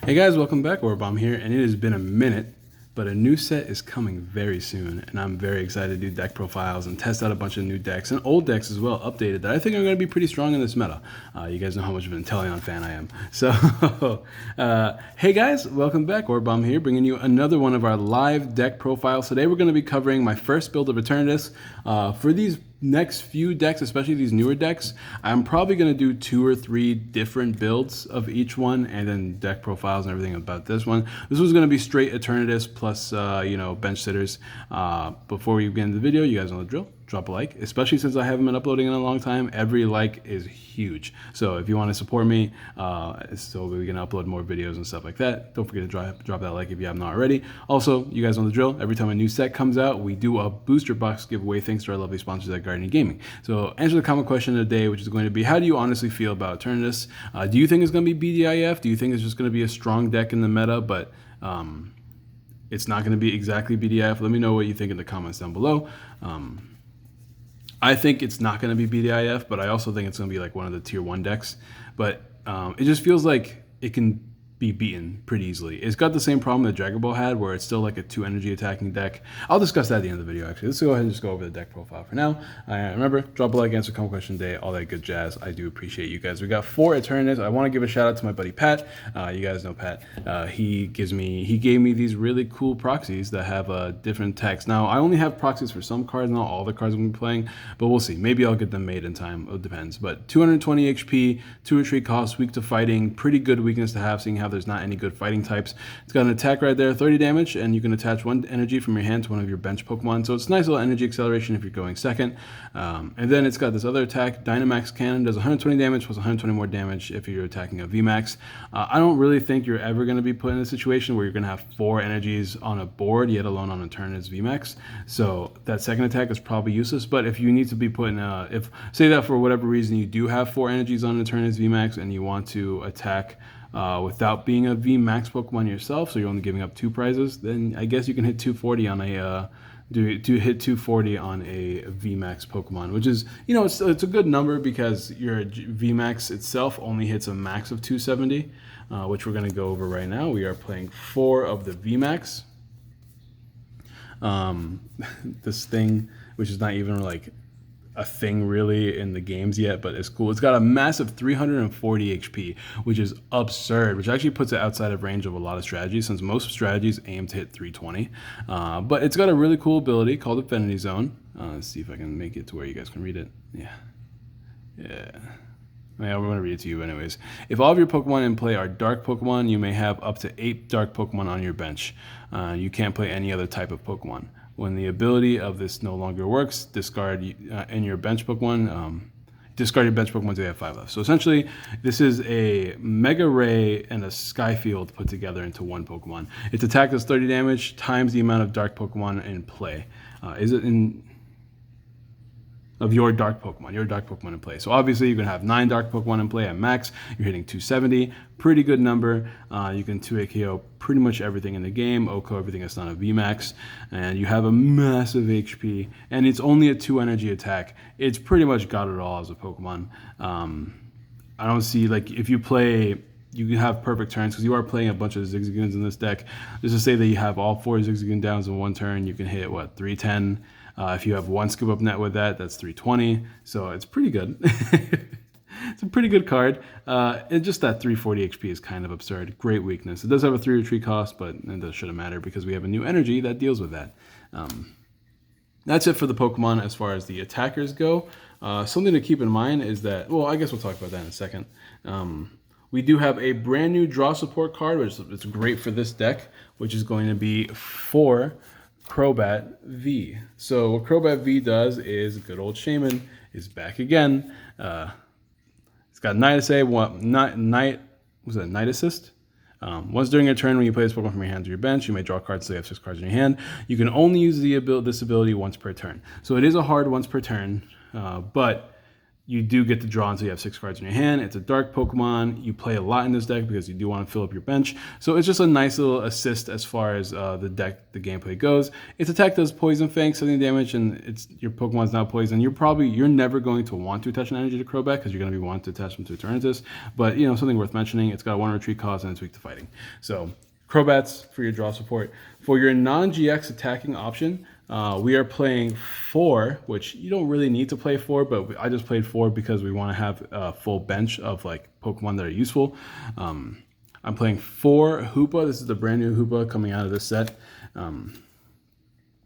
Hey guys, welcome back. Origami here, and it has been a minute, but a new set is coming very soon, and I'm very excited to do deck profiles and test out a bunch of new decks and old decks as well, updated, that I think are going to be pretty strong in this meta. You guys know how much of an Inteleon fan I am. So, hey guys, welcome back. Origami here, bringing you another one of our live deck profiles. Today we're going to be covering my first build of Eternatus. For these next few decks, especially these newer decks, I'm probably going to do 2 or 3 different builds of each one, and then deck profiles and everything about this one. This was going to be straight Eternatus plus, bench sitters. Before we begin the video, you guys know the drill. Drop a like, especially since I haven't been uploading in a long time. Every like is huge. So if you want to support me, so we can upload more videos and stuff like that, don't forget to drop that like if you have not already. Also, you guys know the drill. Every time a new set comes out, we do a booster box giveaway thanks to our lovely sponsors at Guardian Gaming. So answer the comment question of the day, which is going to be, how do you honestly feel about Eternatus? Do you think it's going to be BDIF? Do you think it's just going to be a strong deck in the meta, but it's not going to be exactly BDIF? Let me know what you think in the comments down below. I think it's not going to be BDIF, but I also think it's going to be like one of the tier 1 decks. But it just feels like it can be beaten pretty easily. It's got the same problem that Dragon Ball had, where it's still like a 2 energy attacking deck. I'll discuss that at the end of the video, actually. Let's go ahead and just go over the deck profile for now. Remember, drop a like, answer comment question day, all that good jazz. I do appreciate you guys. We got 4 Eternatus. I want to give a shout out to my buddy Pat. You guys know Pat. He gave me these really cool proxies that have different text. Now, I only have proxies for some cards, not all the cards I'm going to be playing, but we'll see. Maybe I'll get them made in time. It depends. But 220 HP, 2 retreat cost, weak to fighting, pretty good weakness to have, seeing how there's not any good fighting types. It's got an attack right there, 30 damage, and you can attach 1 energy from your hand to one of your bench Pokemon. So it's nice little energy acceleration if you're going second. And then it's got this other attack, Dynamax Cannon, does 120 damage plus 120 more damage if you're attacking a Vmax. I don't really think you're ever going to be put in a situation where you're going to have 4 energies on a board, yet alone on a turn as Vmax. So that second attack is probably useless. But if you need to be put in if say that for whatever reason you do have 4 energies on a turn as Vmax and you want to attack without being a Vmax Pokemon yourself, so you're only giving up 2 prizes, then I guess you can hit 240 on a hit 240 on a Vmax Pokemon, which is, it's a good number because your Vmax itself only hits a max of 270, which we're going to go over right now. We are playing 4 of the Vmax. This thing, which is not even like a thing really in the games yet, but it's cool. It's got a massive 340 HP, which is absurd, which actually puts it outside of range of a lot of strategies, since most strategies aim to hit 320. But it's got a really cool ability called Affinity Zone. Let's see if I can make it to where you guys can read it. Yeah. I'm going to read it to you anyways. If all of your Pokemon in play are dark Pokemon, you may have up to 8 dark Pokemon on your bench. You can't play any other type of Pokemon. When the ability of this no longer works, discard in your bench Pokemon. Discard your bench Pokemon so you have 5 left. So essentially, this is a Mega Ray and a Skyfield put together into one Pokemon. Its attack does 30 damage times the amount of dark Pokemon in play. Of your dark Pokemon in play. So obviously you can have 9 dark Pokemon in play at max. You're hitting 270, pretty good number. You can 2-hit KO pretty much everything in the game, OHKO everything that's not a Vmax, and you have a massive HP, and it's only a 2 energy attack. It's pretty much got it all as a Pokemon. I don't see, like, if you play, you can have perfect turns because you are playing a bunch of Zigzagoons in this deck. Just to say that you have all 4 Zigzagoon downs in one turn, you can hit, 310. If you have 1 Scoop Up Net with that, that's 320. So it's pretty good. It's a pretty good card. It's just that 340 HP is kind of absurd. Great weakness. It does have a 3 retreat cost, but it shouldn't matter because we have a new energy that deals with that. That's it for the Pokemon as far as the attackers go. Something to keep in mind is that, well, I guess we'll talk about that in a second. We do have a brand new draw support card, which is great for this deck, which is going to be for Crobat V. So what Crobat V does is good old Shaman is back again. It's got Night Assist. Once during your turn, when you play this Pokemon from your hand to your bench, you may draw cards so you have 6 cards in your hand. You can only use this ability once per turn. So it is a hard once per turn, but you do get to draw until you have 6 cards in your hand. It's a dark Pokemon. You play a lot in this deck because you do want to fill up your bench. So it's just a nice little assist as far as the gameplay goes. Its attack does Poison Fang, 70 damage, and your Pokemon's now poisoned. You're never going to want to attach an energy to Crobat because you're going to be wanting to attach them to Eternatus. But something worth mentioning, it's got a 1 retreat cost and it's weak to fighting. So Crobats for your draw support. For your non-GX attacking option, we are playing 4, which you don't really need to play 4, but I just played 4 because we want to have a full bench of like Pokemon that are useful. I'm playing 4 Hoopa. This is the brand new Hoopa coming out of this set.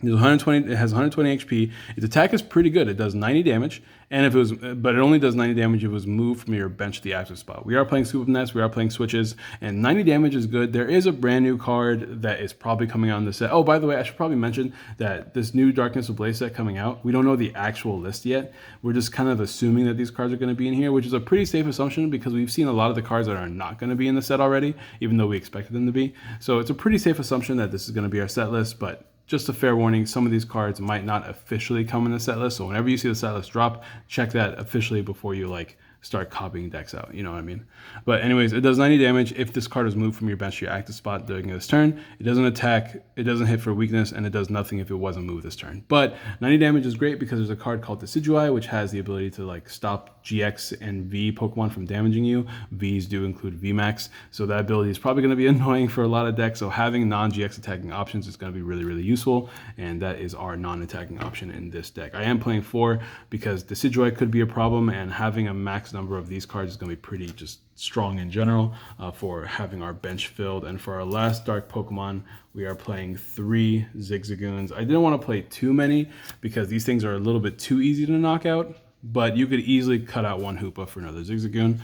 It has 120 HP. Its attack is pretty good. It does 90 damage, but it only does 90 damage if it was moved from your bench to the active spot. We are playing Swoop Nest, we are playing Switches, and 90 damage is good. There is a brand new card that is probably coming out in the set. Oh, by the way, I should probably mention that this new Darkness Ablaze set coming out, we don't know the actual list yet. We're just kind of assuming that these cards are going to be in here, which is a pretty safe assumption because we've seen a lot of the cards that are not going to be in the set already, even though we expected them to be. So it's a pretty safe assumption that this is going to be our set list, but just a fair warning, some of these cards might not officially come in the set list. So whenever you see the set list drop, check that officially before you start copying decks out. You know what I mean? But anyways, it does 90 damage if this card is moved from your bench to your active spot during this turn. It doesn't attack, it doesn't hit for weakness, and it does nothing if it wasn't moved this turn. But 90 damage is great because there's a card called Decidueye, which has the ability to stop GX and V Pokemon from damaging you. Vs do include Vmax, so that ability is probably going to be annoying for a lot of decks. So having non-GX attacking options is going to be really, really useful, and that is our non-attacking option in this deck. I am playing 4 because Decidueye could be a problem, and having a max number of these cards is going to be pretty just strong in general for having our bench filled. And for our last dark Pokemon, we are playing 3 Zigzagoons. I didn't want to play too many because these things are a little bit too easy to knock out, but you could easily cut out 1 Hoopa for another Zigzagoon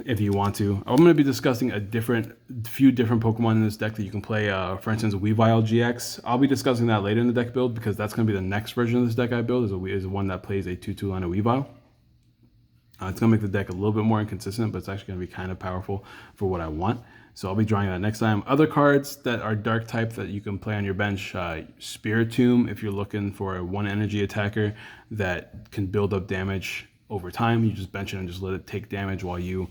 if you want to. I'm going to be discussing few different Pokemon in this deck that you can play. For instance, Weavile GX. I'll be discussing that later in the deck build because that's going to be the next version of this deck I build, is one that plays a 2/2 line of Weavile. It's going to make the deck a little bit more inconsistent, but it's actually going to be kind of powerful for what I want. So I'll be drawing that next time. Other cards that are dark type that you can play on your bench, Spiritomb, if you're looking for a 1 energy attacker that can build up damage over time. You just bench it and just let it take damage while you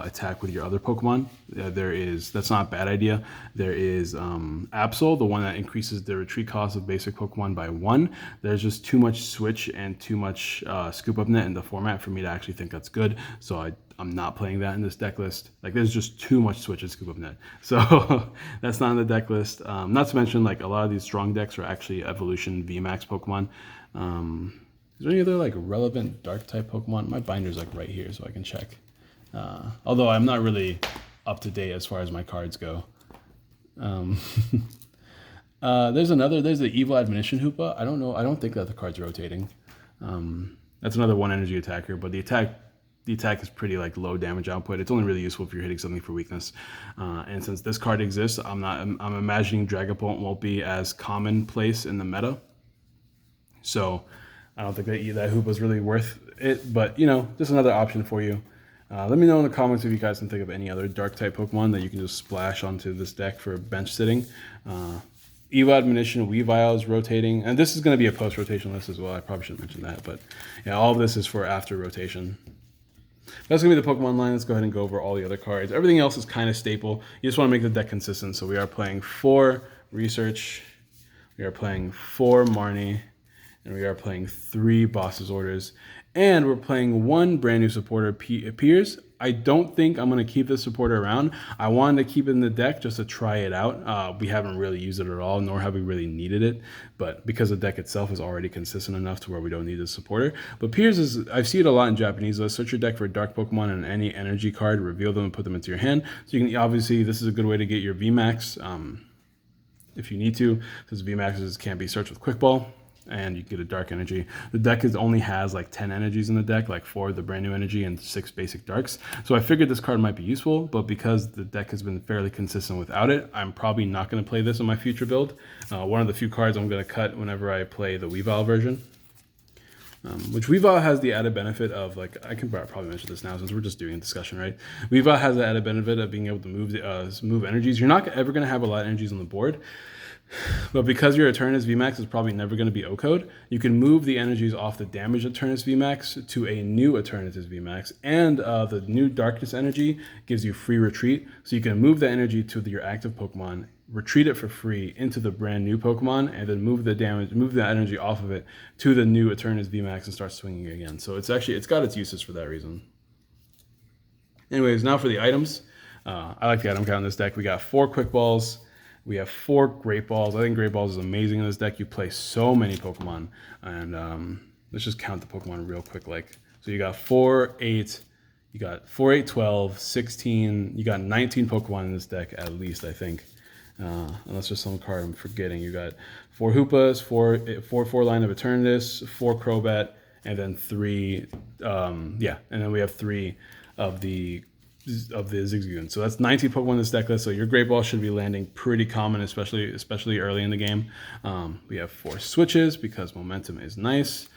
attack with your other Pokemon. That's not a bad idea. There is Absol, the one that increases the retreat cost of basic Pokemon by 1. There's just too much switch and too much scoop up net in the format for me to actually think that's good. So I'm not playing that in this deck list. There's just too much switch and scoop up net. So that's not in the deck list. Not to mention a lot of these strong decks are actually Evolution VMAX Pokemon. Is there any other relevant dark type Pokemon? My binder's right here so I can check. Although I'm not really up to date as far as my cards go. There's the Evil Admonition Hoopa. I don't know. I don't think that the card's rotating. That's another 1 energy attacker, but the attack is pretty low damage output. It's only really useful if you're hitting something for weakness. And since this card exists, I'm imagining Dragapult won't be as commonplace in the meta. So I don't think that Hoopa's really worth it, but just another option for you. Let me know in the comments if you guys can think of any other dark type Pokemon that you can just splash onto this deck for bench sitting. Evo Admonition, Weavile is rotating, and this is going to be a post-rotation list as well. I probably should mention that, but yeah, all of this is for after rotation. That's going to be the Pokemon line. Let's go ahead and go over all the other cards. Everything else is kind of staple. You just want to make the deck consistent. So we are playing 4 Research, we are playing 4 Marnie, and we are playing 3 Boss's Orders. And we're playing 1 brand new supporter, Piers. I don't think I'm going to keep this supporter around. I wanted to keep it in the deck just to try it out. We haven't really used it at all, nor have we really needed it. But because the deck itself is already consistent enough to where we don't need this supporter. But Piers I see it a lot in Japanese. Let's search your deck for dark Pokemon and any energy card, reveal them and put them into your hand. So you can obviously, this is a good way to get your Vmax if you need to, since Vmaxes can't be searched with Quick Ball. And you get a dark energy. The deck only has 10 energies in the deck, 4 of the brand new energy and 6 basic darks. So I figured this card might be useful, but because the deck has been fairly consistent without it, I'm probably not going to play this in my future build. One of the few cards I'm going to cut whenever I play the Weavile version. Which Weavile has the added benefit of, I can probably mention this now since we're just doing a discussion, right? Weavile has the added benefit of being able to move energies. You're not ever going to have a lot of energies on the board. But because your Eternatus Vmax is probably never going to be O-code, you can move the energies off the damaged Eternatus Vmax to a new Eternatus Vmax. And the new Darkness energy gives you free retreat. So you can move the energy to your active Pokemon, retreat it for free into the brand new Pokemon, and then move the energy off of it to the new Eternatus Vmax and start swinging again. So it's got its uses for that reason. Anyways, now for the items. I like the item count in this deck. We got 4 Quick Balls. We have 4 Great Balls. I think Great Balls is amazing in this deck. You play so many Pokemon. And let's just count the Pokemon real quick. So you got 4, 8. You got 4, 8, 12, 16. You got 19 Pokemon in this deck at least, I think. Unless there's some card I'm forgetting. You got 4 Hoopas, 4 line of Eternatus, 4 Crobat, and then 3. And then we have 3 of the Zigzagoon. So that's 19 Pokemon in this deck list. So your Great Ball should be landing pretty common, especially early in the game. We have 4 switches because momentum is nice.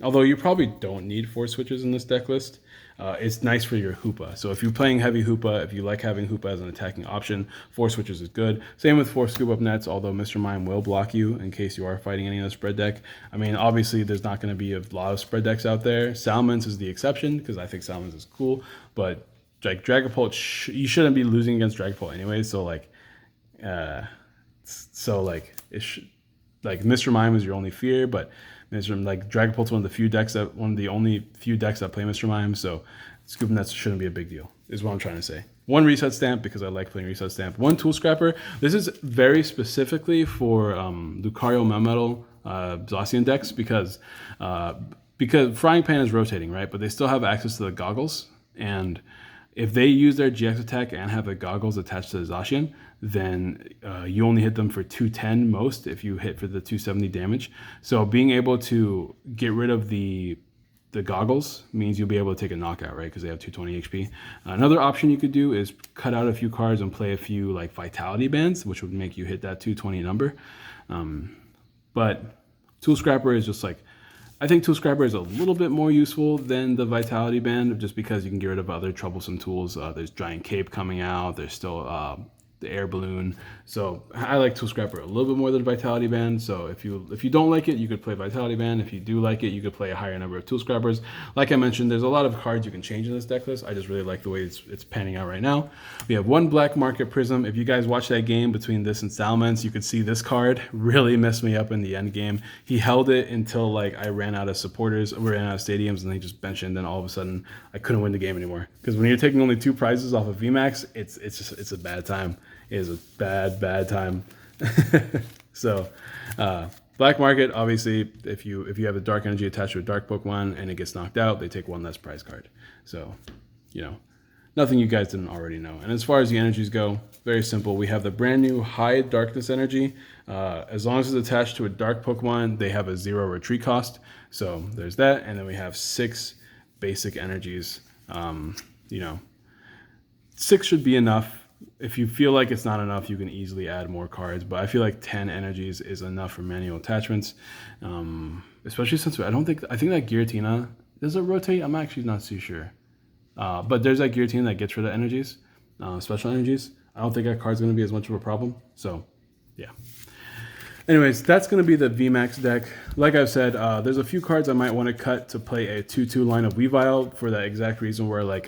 Although you probably don't need 4 switches in this deck list. It's nice for your Hoopa. So if you're playing heavy Hoopa, if you like having Hoopa as an attacking option, 4 switches is good. Same with 4 Scoop Up Nets, although Mr. Mime will block you in case you are fighting any other spread deck. I mean, obviously there's not going to be a lot of spread decks out there. Salamence is the exception because I think Salamence is cool, but like Dragapult, you shouldn't be losing against Dragapult anyway. So like Mr. Mime is your only fear, but Dragapult's one of the only few decks that play Mr. Mime, so Scoop Nets shouldn't be a big deal, is what I'm trying to say. 1 Reset Stamp, because I like playing Reset Stamp. 1 Tool Scrapper. This is very specifically for Lucario Melmetal Zacian decks, because Frying Pan is rotating, right? But they still have access to the goggles, and if they use their GX attack and have the goggles attached to the Zacian, then you only hit them for 210 most if you hit for the 270 damage. So being able to get rid of the goggles means you'll be able to take a knockout, right? Because they have 220 HP. Another option you could do is cut out a few cards and play a few like Vitality Bands, which would make you hit that 220 number. But Tool Scrapper is just like, I think Tool Scrapper is a little bit more useful than the Vitality Band, just because you can get rid of other troublesome tools. There's Giant Cape coming out. There's still the Air Balloon. So I like Tool Scrapper a little bit more than Vitality Band. So if you don't like it, you could play Vitality Band. If you do like it, you could play a higher number of Tool Scrappers. Like I mentioned, there's a lot of cards you can change in this deck list. I just really like the way it's panning out right now. We have 1 Black Market Prism. If you guys watch that game between this and Salamence, you could see this card really messed me up in the end game. He held it until like I ran out of supporters, we ran out of stadiums, and he just benched it, and then all of a sudden I couldn't win the game anymore. Because when you're taking only 2 prizes off of Vmax, it's a bad time. It is a bad time. So Black Market, obviously, if you have a dark energy attached to a dark Pokemon and it gets knocked out, they take 1 less prize card. So, nothing you guys didn't already know. And as far as the energies go, very simple. We have the brand new High Darkness energy. As long as it's attached to a dark Pokemon, they have a 0 retreat cost. So there's that. And then we have 6 basic energies. 6 should be enough. If you feel like it's not enough, you can easily add more cards, but I feel like 10 energies is enough for manual attachments, especially since I think that Giratina, does it rotate? I'm actually not too sure, but there's that Giratina that gets rid of energies, special energies. I don't think that card's going to be as much of a problem, so yeah. Anyways, that's going to be the VMAX deck. Like I've said, there's a few cards I might want to cut to play a 2-2 line of Weavile for that exact reason where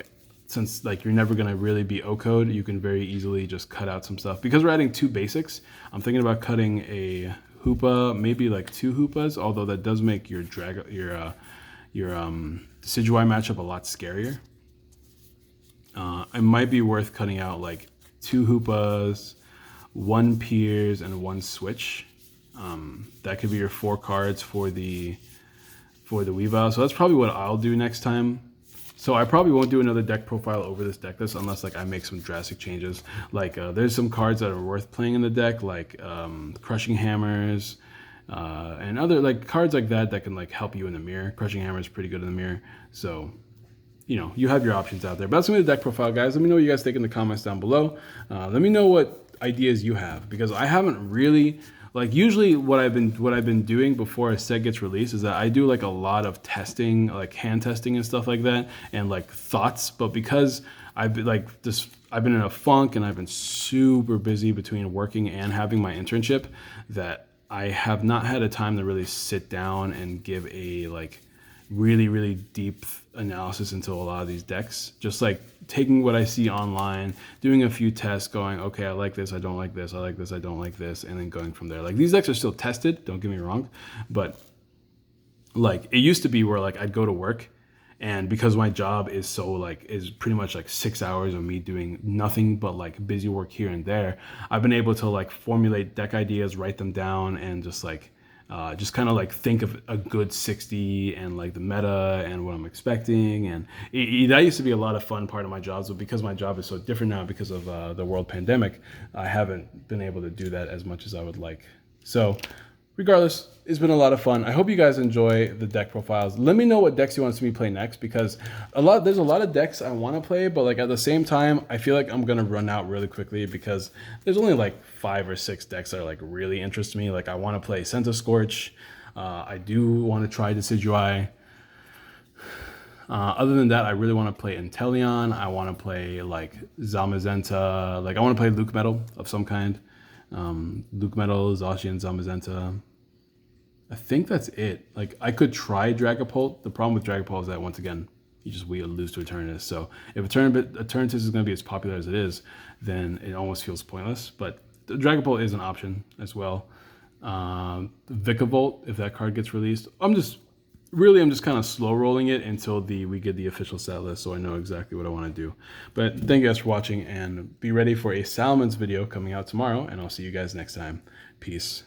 since you're never going to really be O-code, you can very easily just cut out some stuff. Because we're adding 2 basics, I'm thinking about cutting a Hoopa, maybe 2 Hoopas, although that does make your Decidueye matchup a lot scarier. It might be worth cutting out 2 Hoopas, 1 Piers, and 1 Switch. That could be your 4 cards for the Weavile. So that's probably what I'll do next time. So I probably won't do another deck profile over this deck list unless I make some drastic changes. There's some cards that are worth playing in the deck, Crushing Hammers, and other cards like that can help you in the mirror. Crushing Hammer is pretty good in the mirror. So, you have your options out there. But that's gonna be the deck profile, guys. Let me know what you guys think in the comments down below. Let me know what ideas you have, because I haven't really like usually what I've been doing before a set gets released is that I do like a lot of testing, like hand testing and stuff like that, and like thoughts. But because I've been like this, I've been in a funk and I've been super busy between working and having my internship, that I have not had a time to really sit down and give a like really deep analysis into a lot of these decks. Just like taking what I see online, doing a few tests, going, okay, I like this, I don't like this, I like this, I don't like this, and then going from there. Like these decks are still tested, don't get me wrong, but like it used to be where like I'd go to work, and because my job is so like is pretty much like 6 hours of me doing nothing but like busy work here and there, I've been able to like formulate deck ideas, write them down, and just kind of like think of a good 60 and like the meta and what I'm expecting. And that used to be a lot of fun part of my job. But because my job is so different now because of the world pandemic, I haven't been able to do that as much as I would like. So regardless, it's been a lot of fun. I hope you guys enjoy the deck profiles. Let me know what decks you want to see me play next, because there's a lot of decks I want to play, but like at the same time, I feel like I'm gonna run out really quickly because there's only like 5 or 6 decks that are like really interest me. Like I want to play Senza Scorch. I do want to try Decidueye. Other than that, I really want to play Inteleon. I want to play like Zamazenta. Like I want to play Luke Metal of some kind. Luke Metal, Zacian, Zamazenta. I think that's it. Like I could try Dragapult. The problem with Dragapult is that once again, you just lose to Eternatus. So if Eternatus is going to be as popular as it is, then it almost feels pointless. But the Dragapult is an option as well. Vikavolt, if that card gets released, I'm just kind of slow rolling it until we get the official set list, so I know exactly what I want to do. But thank you guys for watching, and be ready for a Salamence video coming out tomorrow, and I'll see you guys next time. Peace.